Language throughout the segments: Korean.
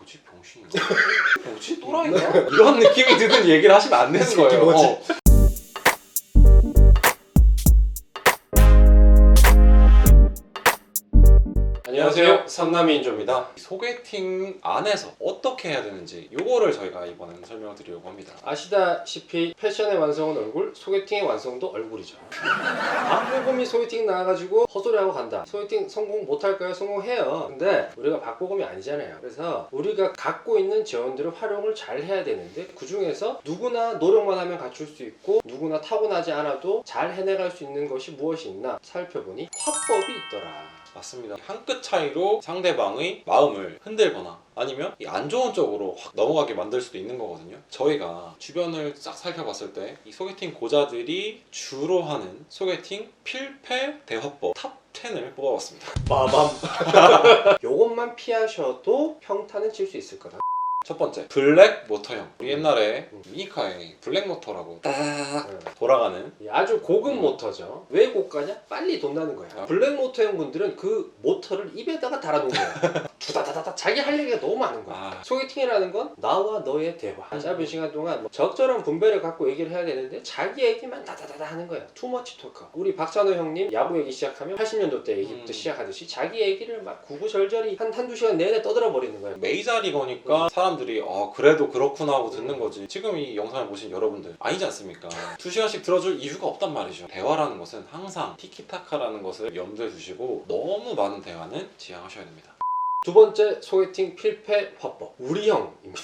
뭐지 병신인가? 뭐지 또라이인가? 이런 느낌이 드는 얘기를 하시면 안 되는 거예요. 뭐지? 안녕하세요, 삼남이인조입니다. 소개팅 안에서 어떻게 해야 되는지 이거를 저희가 이번에는 설명을 드리려고 합니다. 아시다시피 패션의 완성은 얼굴, 소개팅의 완성도 얼굴이죠. 박보검이 소개팅 나와가지고 헛소리하고 간다. 소개팅 성공 못할까요? 성공해요. 근데 우리가 박보검이 아니잖아요. 그래서 우리가 갖고 있는 재원들을 활용을 잘 해야 되는데 그 중에서 누구나 노력만 하면 갖출 수 있고 누구나 타고나지 않아도 잘 해내갈 수 있는 것이 무엇이 있나 살펴보니 화법이 있더라. 맞습니다. 한 끗 차이로 상대방의 마음을 흔들거나 아니면 안 좋은 쪽으로 확 넘어가게 만들 수도 있는 거거든요. 저희가 주변을 싹 살펴봤을 때 이 소개팅 고자들이 주로 하는 소개팅 필패 대화법 탑 10을 뽑아봤습니다. 빠밤. 요것만 피하셔도 평타는 칠 수 있을 거다. 첫 번째, 블랙 모터형. 우리 옛날에 미니카에 블랙 모터라고 딱 돌아가는 아주 고급 모터죠. 왜 고가냐? 빨리 돈나는 거야. 블랙 모터형 분들은 그 모터를 입에다가 달아놓은 거야. 두다다다다 자기 할 얘기가 너무 많은 거야. 소개팅이라는 건 나와 너의 대화. 짧은 시간 동안 적절한 분배를 갖고 얘기를 해야 되는데 자기 얘기만 다다다다 하는 거야. 투머치 토커. 우리 박찬호 형님 야구 얘기 시작하면 80년도 때 얘기부터 시작하듯이 자기 얘기를 막 구구절절히 한두 시간 내내 떠들어 버리는 거야. 메이저리거니까 사람들이 그래도 그렇구나 하고 듣는 거지. 지금 이 영상을 보신 여러분들 아니지 않습니까? 2시간씩 들어줄 이유가 없단 말이죠. 대화라는 것은 항상 티키타카라는 것을 염두에 두시고 너무 많은 대화는 지양하셔야 됩니다. 두 번째 소개팅 필패 화법. 우리 형입니다.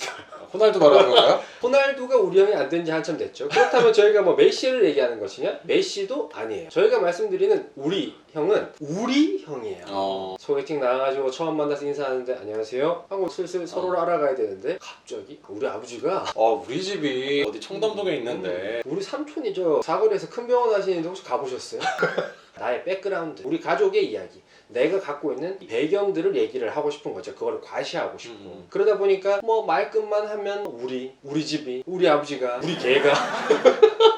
호날두 말하는 건가요? 호날두가 우리 형이 안 된 지 한참 됐죠. 그렇다면 저희가 뭐 메시를 얘기하는 것이냐? 메시도 아니에요. 저희가 말씀드리는 우리 형은 우리 형이에요. 소개팅 나와가지고 처음 만나서 인사하는데 안녕하세요 하고 슬슬 서로를 알아가야 되는데 갑자기 우리 아버지가 우리 집이 어디 청담동에 있는데 우리 삼촌이 저 사거리에서 큰 병원 하시는데 혹시 가보셨어요? 나의 백그라운드, 우리 가족의 이야기, 내가 갖고 있는 배경들을 얘기를 하고 싶은 거죠. 그거를 과시하고 싶고 그러다 보니까 뭐 말끝만 하면 우리 집이, 우리 아버지가, 우리 개가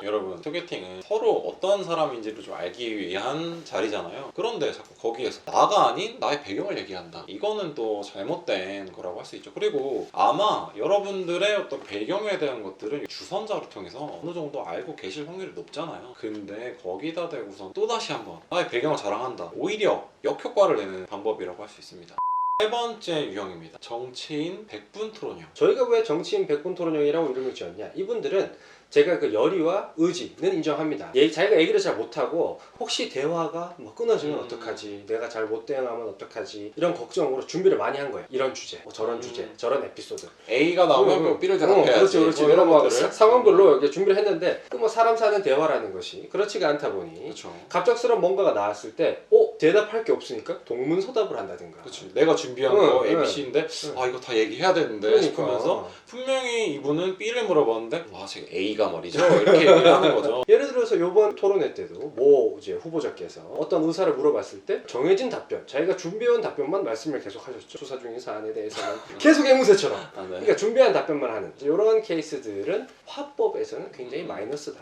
여러분, 소개팅은 서로 어떤 사람인지를 좀 알기 위한 자리잖아요. 그런데 자꾸 거기에서 나가 아닌 나의 배경을 얘기한다. 이거는 또 잘못된 거라고 할 수 있죠. 그리고 아마 여러분들의 어떤 배경에 대한 것들은 주선자를 통해서 어느 정도 알고 계실 확률이 높잖아요. 근데 거기다 대고선 또다시 한번 나의 배경을 자랑한다. 오히려 역효과를 내는 방법이라고 할 수 있습니다. 세 번째 유형입니다. 정치인 백분 토론형. 저희가 왜 정치인 백분 토론형이라고 이름을 지었냐? 이분들은 제가 그 열의와 의지는 인정합니다. 자기가 얘기를 잘 못하고 혹시 대화가 뭐 끊어지면 어떡하지? 내가 잘 못 대응하면 어떡하지? 이런 걱정으로 준비를 많이 한 거예요. 이런 주제, 저런 주제, 저런 에피소드. A가 나오면 B를 대답해야지. 그렇지. 뭐 이런 것들을 상황별로 이렇게 준비를 했는데 그 뭐 사람 사는 대화라는 것이 그렇지가 않다 보니 그렇죠. 갑작스러운 뭔가가 나왔을 때 대답할 게 없으니까 동문서답을 한다든가. 그렇지. 내가 준비한 거 ABC인데 이거 다 얘기해야 되는데 싶으면서 분명히 이분은 B를 물어봤는데 제가 A가 말이죠. 이렇게 얘기를 하는 거죠. 예를 들어서 이번 토론회 때도 이제 후보자께서 어떤 의사를 물어봤을 때 정해진 답변, 자기가 준비해온 답변만 말씀을 계속 하셨죠. 수사 중인 사안에 대해서는 계속 앵무새처럼. 네. 그러니까 준비한 답변만 하는 이런 케이스들은 화법에서는 굉장히 마이너스다.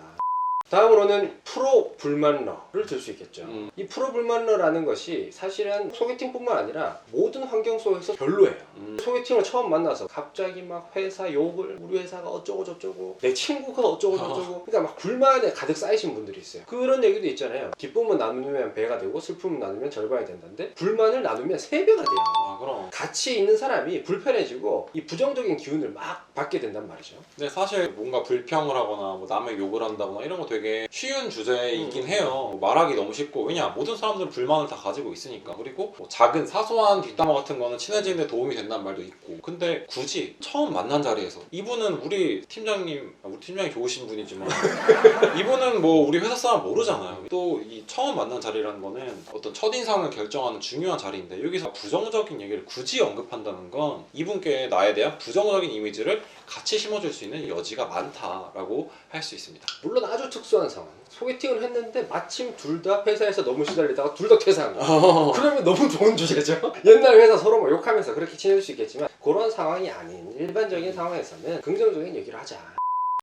다음으로는 프로 불만러를 들 수 있겠죠. 이 프로 불만러라는 것이 사실은 소개팅뿐만 아니라 모든 환경 속에서 별로예요. 소개팅을 처음 만나서 갑자기 막 회사 욕을 우리 회사가 어쩌고 저쩌고 내 친구가 어쩌고 저쩌고 그러니까 막 불만에 가득 쌓이신 분들이 있어요. 그런 얘기도 있잖아요. 기쁨은 나누면 배가 되고 슬픔은 나누면 절반이 된다는데 불만을 나누면 3배가 돼요. 그럼. 같이 있는 사람이 불편해지고 이 부정적인 기운을 막 받게 된단 말이죠. 근데 사실 뭔가 불평을 하거나 뭐 남의 욕을 한다거나 이런 거 되게 쉬운 주제이긴 해요. 말하기 너무 쉽고 왜냐 모든 사람들은 불만을 다 가지고 있으니까. 그리고 뭐 작은 사소한 뒷담화 같은 거는 친해지는 데 도움이 된다는 말도 있고. 근데 굳이 처음 만난 자리에서 이분은 우리 팀장이 좋으신 분이지만 이분은 뭐 우리 회사 사람 모르잖아요. 또 이 처음 만난 자리라는 거는 어떤 첫인상을 결정하는 중요한 자리인데 여기서 부정적인 얘기를 굳이 언급한다는 건 이분께 나에 대한 부정적인 이미지를 같이 심어줄 수 있는 여지가 많다라고 할 수 있습니다. 물론 아주 특수한 상황. 소개팅을 했는데 마침 둘 다 회사에서 너무 시달리다가 둘 다 퇴사한 거야. 그러면 너무 좋은 주제죠. 옛날 회사 서로 뭐 욕하면서 그렇게 지낼 수 있겠지만 그런 상황이 아닌 일반적인 상황에서는 긍정적인 얘기를 하자.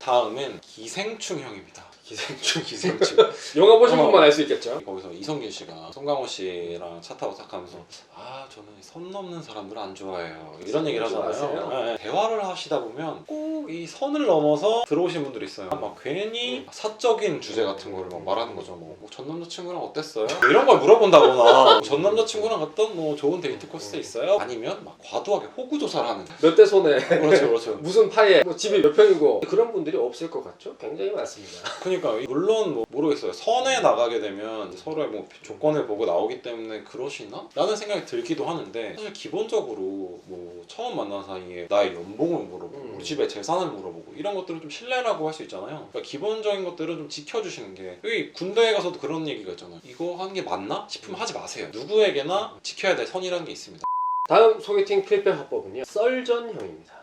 다음은 기생충형입니다. 기생충. 영화 보신 분만 알 수 있겠죠. 거기서 이성균 씨가 송강호 씨랑 차 타고 딱 가면서 아 저는 선 넘는 사람들 안 좋아해요 이런 얘기를 하잖아요. 아세요? 네. 대화를 하시다 보면 꼭 이 선을 넘어서 들어오신 분들이 있어요. 막 괜히 사적인 주제 같은 거를 막 말하는 거죠. 뭐 전 남자친구랑 어땠어요? 뭐 이런 걸 물어본다거나 전 남자친구랑 어떤 뭐 좋은 데이트 코스에 있어요? 아니면 막 과도하게 호구 조사를 하는 몇 대 손에 그렇죠. 무슨 파에 뭐 집이 몇 평이고 그런 분들이 없을 것 같죠? 굉장히 많습니다. 그러니까 물론 뭐 모르겠어요. 선에 나가게 되면 서로의 뭐 조건을 보고 나오기 때문에 그러시나? 라는 생각이 들기도 하는데 사실 기본적으로 뭐 처음 만난 사이에 나의 연봉을 물어보고 우리 집에 재산을 물어보고 이런 것들은 좀 신뢰라고 할 수 있잖아요. 그러니까 기본적인 것들은 좀 지켜주시는 게 여기 군대에 가서도 그런 얘기가 있잖아요. 이거 하는 게 맞나? 싶으면 하지 마세요. 누구에게나 지켜야 될 선이라는 게 있습니다. 다음 소개팅 필패 화법은요. 썰전형입니다.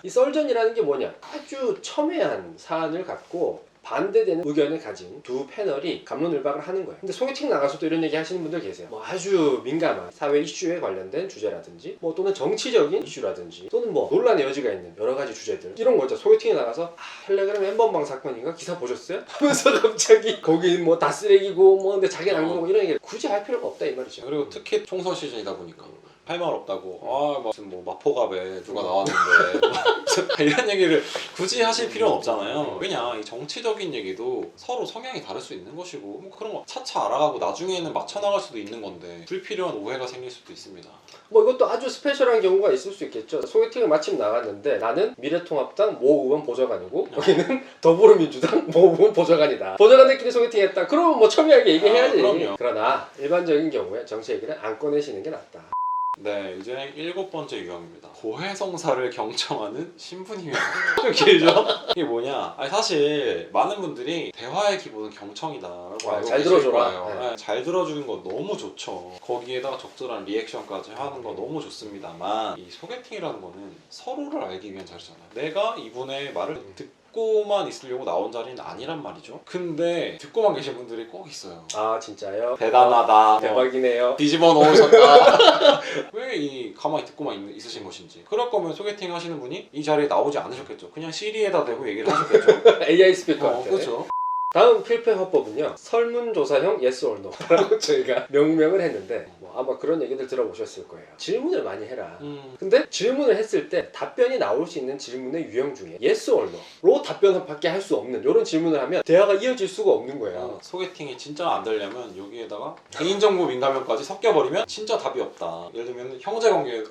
이 썰전이라는 게 뭐냐? 아주 첨예한 사안을 갖고 반대되는 의견을 가진 두 패널이 갑론을박을 하는 거예요. 근데 소개팅 나가서도 이런 얘기 하시는 분들 계세요. 뭐 아주 민감한 사회 이슈에 관련된 주제라든지 뭐 또는 정치적인 이슈라든지 또는 뭐 논란의 여지가 있는 여러 가지 주제들 이런 거 있죠. 소개팅에 나가서 텔레그램 엠번방 사건인가 기사 보셨어요? 하면서 갑자기 거기 뭐 다 쓰레기고 뭐 근데 자기는 안 그러고 이런 얘기를 굳이 할 필요가 없다 이 말이죠. 그리고 특히 총선 시즌이다 보니까 할 말 없다고 무슨 뭐 마포갑에 누가 나왔는데 이런 얘기를 굳이 하실 필요는 없잖아요. 왜냐 이 정치적인 얘기도 서로 성향이 다를 수 있는 것이고 뭐 그런 거 차차 알아가고 나중에는 맞춰 나갈 수도 있는 건데 불필요한 오해가 생길 수도 있습니다. 뭐 이것도 아주 스페셜한 경우가 있을 수 있겠죠. 소개팅을 마침 나갔는데 나는 미래통합당 모 의원 보좌관이고 여기는 더불어민주당 모 의원 보좌관이다. 보좌관들끼리 소개팅했다. 그러면 뭐 첨예하게 얘기해야지. 그럼요. 그러나 일반적인 경우에 정치 얘기는 안 꺼내시는 게 낫다. 네, 이제 7번째 유형입니다. 고해성사를 경청하는 신분이면 좀 길죠? 이게 뭐냐? 아니 사실 많은 분들이 대화의 기본은 경청이다라고 알고 잘 계실 들어줘라. 거예요. 네. 네, 잘 들어주는 거 너무 좋죠. 거기에다가 적절한 리액션까지 하는 거 너무 좋습니다만 이 소개팅이라는 거는 서로를 알기 위한 자리잖아요. 내가 이분의 말을 듣고만 있으려고 나온 자리는 아니란 말이죠. 근데 듣고만 계신 분들이 꼭 있어요. 아 진짜요? 대단하다. 대박이네요. 뒤집어 놓으셨다. 왜 이 가만히 듣고만 있으신 것인지. 그럴 거면 소개팅 하시는 분이 이 자리에 나오지 않으셨겠죠. 그냥 시리에다 대고 얘기를 하셨겠죠. AI 스피커한테. 그렇죠. 다음 필패 화법은요. 설문조사형 yes or no라고 저희가 명명을 했는데 뭐 아마 그런 얘기들 들어보셨을 거예요. 질문을 많이 해라. 근데 질문을 했을 때 답변이 나올 수 있는 질문의 유형 중에 yes or no로 답변밖에 할 수 없는 이런 질문을 하면 대화가 이어질 수가 없는 거예요. 소개팅이 진짜 안 되려면 여기에다가 개인정보 민감형까지 섞여버리면 진짜 답이 없다. 예를 들면 형제관계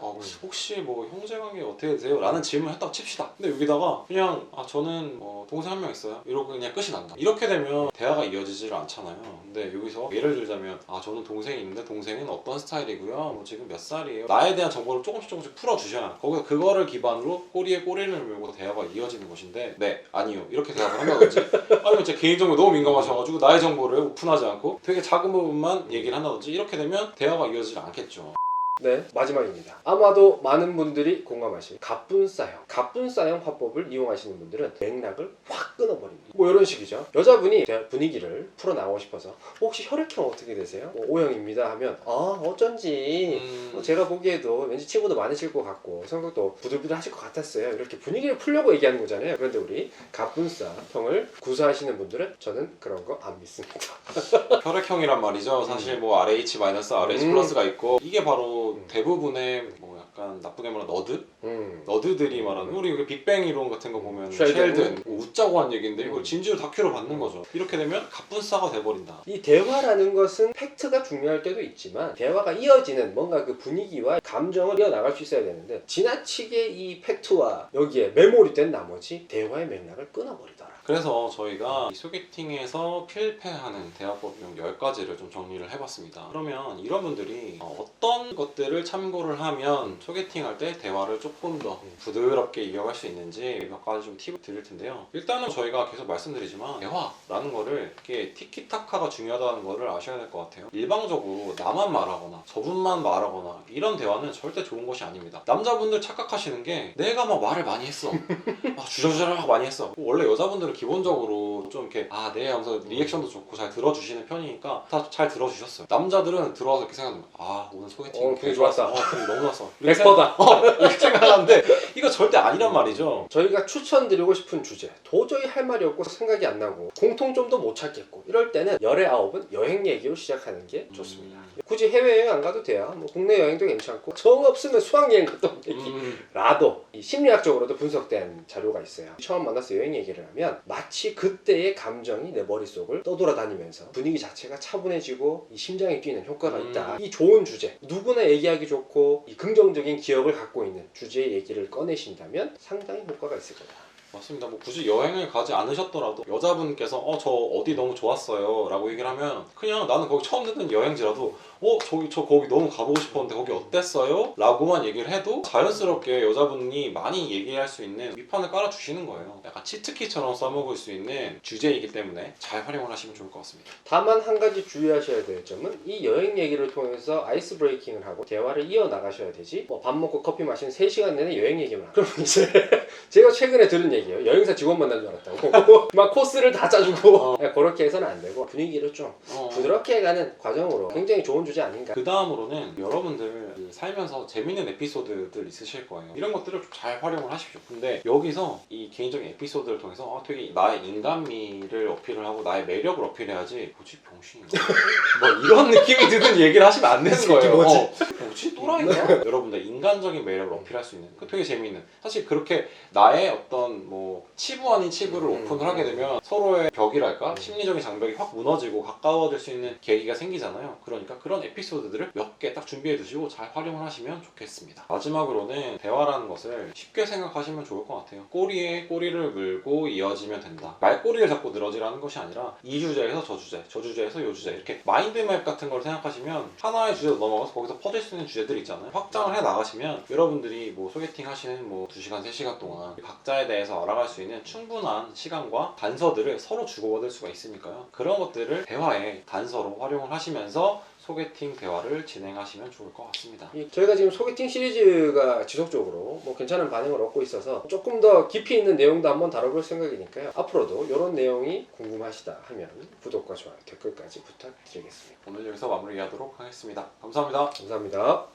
혹시 뭐 형제관계 어떻게 되세요? 라는 질문을 했다고 칩시다. 근데 여기다가 그냥 저는 동생 한 명 있어요. 이러고 그냥 끝이 난다. 이렇게 되면 대화가 이어지질 않잖아요. 근데 여기서 예를 들자면 저는 동생이 있는데 동생은 어떤 스타일이고요. 뭐 지금 몇 살이에요. 나에 대한 정보를 조금씩 풀어주셔야 거기서 그거를 기반으로 꼬리에 꼬리를 물고 대화가 이어지는 것인데 네, 아니요. 이렇게 대답을 한다든지 아니면 제 개인정보에 너무 민감하셔가지고 나의 정보를 오픈하지 않고 되게 작은 부분만 얘기를 한다든지 이렇게 되면 대화가 이어지질 않겠죠. 네, 마지막입니다. 아마도 많은 분들이 공감하실 갑분싸형 화법을 이용하시는 분들은 맥락을 확 끊어버립니다. 뭐 이런 식이죠. 여자분이 대화 분위기를 풀어나가고 싶어서 혹시 혈액형 어떻게 되세요? O형입니다 하면 어쩐지 제가 보기에도 왠지 친구도 많으실 것 같고 성격도 부들부들하실 것 같았어요. 이렇게 분위기를 풀려고 얘기하는 거잖아요. 그런데 우리 갑분싸형을 구사하시는 분들은 저는 그런 거 안 믿습니다. 혈액형이란 말이죠. 사실 뭐 RH-, RH 플러스가 있고 이게 바로 대부분의 뭐 약간 나쁘게 말하면 너드들이 말하는 우리 여기 빅뱅 이론 같은 거 보면 쉘든 뭐 웃자고 한 얘기인데 이걸 진지로 다큐로 받는 거죠. 이렇게 되면 갑분싸가 돼버린다. 이 대화라는 것은 팩트가 중요할 때도 있지만 대화가 이어지는 뭔가 그 분위기와 감정을 이어나갈 수 있어야 되는데 지나치게 이 팩트와 여기에 메모리된 나머지 대화의 맥락을 끊어버리더라. 그래서 저희가 이 소개팅에서 필패하는 대화법 중 10가지를 좀 정리를 해봤습니다. 그러면 이런 분들이 어떤 것들을 참고를 하면 소개팅할 때 대화를 조금 더 부드럽게 이어갈 수 있는지 몇 가지 좀 팁을 드릴 텐데요. 일단은 저희가 계속 말씀드리지만 대화라는 거를 이렇게 티키타카가 중요하다는 거를 아셔야 될 것 같아요. 일방적으로 나만 말하거나 저분만 말하거나 이런 대화는 절대 좋은 것이 아닙니다. 남자분들 착각하시는 게 내가 막 말을 많이 했어. 주저주저 많이 했어. 원래 여자분들은 기본적으로 좀 이렇게 네 하면서 리액션도 좋고 잘 들어주시는 편이니까 다 잘 들어주셨어요. 남자들은 들어와서 이렇게 생각하면 오늘 소개팅 되게 좋았다. 되게 너무 좋았어. 100% 100%다. 이렇게 생각하는데 이거 절대 아니란 말이죠. 저희가 추천드리고 싶은 주제 도저히 할 말이 없고 생각이 안 나고 공통점도 못 찾겠고 이럴 때는 열의 아홉은 여행 얘기로 시작하는 게 좋습니다. 굳이 해외여행 안 가도 돼요. 뭐 국내 여행도 괜찮고 정 없으면 수학여행 갔다 온 얘기라도 이 심리학적으로도 분석된 자료가 있어요. 처음 만나서 여행 얘기를 하면 마치 그때의 감정이 내 머릿속을 떠돌아다니면서 분위기 자체가 차분해지고 이 심장이 뛰는 효과가 있다. 이 좋은 주제, 누구나 얘기하기 좋고 이 긍정적인 기억을 갖고 있는 주제의 얘기를 꺼내신다면 상당히 효과가 있을 거다. 맞습니다. 뭐 굳이 여행을 가지 않으셨더라도 여자분께서 저 어디 너무 좋았어요 라고 얘기를 하면 그냥 나는 거기 처음 듣는 여행지라도 저 거기 너무 가보고 싶었는데 거기 어땠어요? 라고만 얘기를 해도 자연스럽게 여자분이 많이 얘기할 수 있는 밑판을 깔아주시는 거예요. 약간 치트키처럼 써먹을 수 있는 주제이기 때문에 잘 활용을 하시면 좋을 것 같습니다. 다만 한 가지 주의하셔야 될 점은 이 여행 얘기를 통해서 아이스 브레이킹을 하고 대화를 이어나가셔야 되지 뭐 밥 먹고 커피 마시는 3시간 내내 여행 얘기만 하고 그럼 이제 제가 최근에 들은 얘기예요. 여행사 직원 만난 줄 알았다고 막 코스를 다 짜주고 그렇게 해서는 안 되고 분위기를 좀 부드럽게 가는 과정으로 굉장히 좋은 주제 아닌가. 그 다음으로는 여러분들 살면서 재밌는 에피소드들 있으실 거예요. 이런 것들을 좀 잘 활용을 하십시오. 근데 여기서 이 개인적인 에피소드를 통해서 되게 나의 인간미를 어필을 하고 나의 매력을 어필해야지 뭐지 병신인가? 뭐 이런 느낌이 드는 얘기를 하시면 안 되는 거예요. 뭐지 또라이인가? 여러분들 인간적인 매력을 어필할 수 있는 그 되게 재미있는 사실 그렇게 나의 어떤 뭐 치부 아닌 치부를 오픈을 하게 되면 서로의 벽이랄까 심리적인 장벽이 확 무너지고 가까워질 수 있는 계기가 생기잖아요. 그러니까 그런 에피소드들을 몇 개 딱 준비해 두시고 잘 활용을 하시면 좋겠습니다. 마지막으로는 대화라는 것을 쉽게 생각하시면 좋을 것 같아요. 꼬리에 꼬리를 물고 이어지면 된다. 말꼬리를 잡고 늘어지라는 것이 아니라 이 주제에서 저 주제, 저 주제에서 요 주제 이렇게 마인드맵 같은 걸 생각하시면 하나의 주제로 넘어가서 거기서 퍼질 수 있는 주제들 있잖아요. 확장을 해 나가시면 여러분들이 뭐 소개팅 하시는 뭐 2시간, 3시간 동안 각자에 대해서 알아갈 수 있는 충분한 시간과 단서들을 서로 주고받을 수가 있으니까요. 그런 것들을 대화의 단서로 활용을 하시면서 소개팅 대화를 진행하시면 좋을 것 같습니다. 저희가 지금 소개팅 시리즈가 지속적으로 뭐 괜찮은 반응을 얻고 있어서 조금 더 깊이 있는 내용도 한번 다뤄볼 생각이니까요. 앞으로도 이런 내용이 궁금하시다 하면 구독과 좋아요, 댓글까지 부탁드리겠습니다. 오늘 여기서 마무리하도록 하겠습니다. 감사합니다. 감사합니다.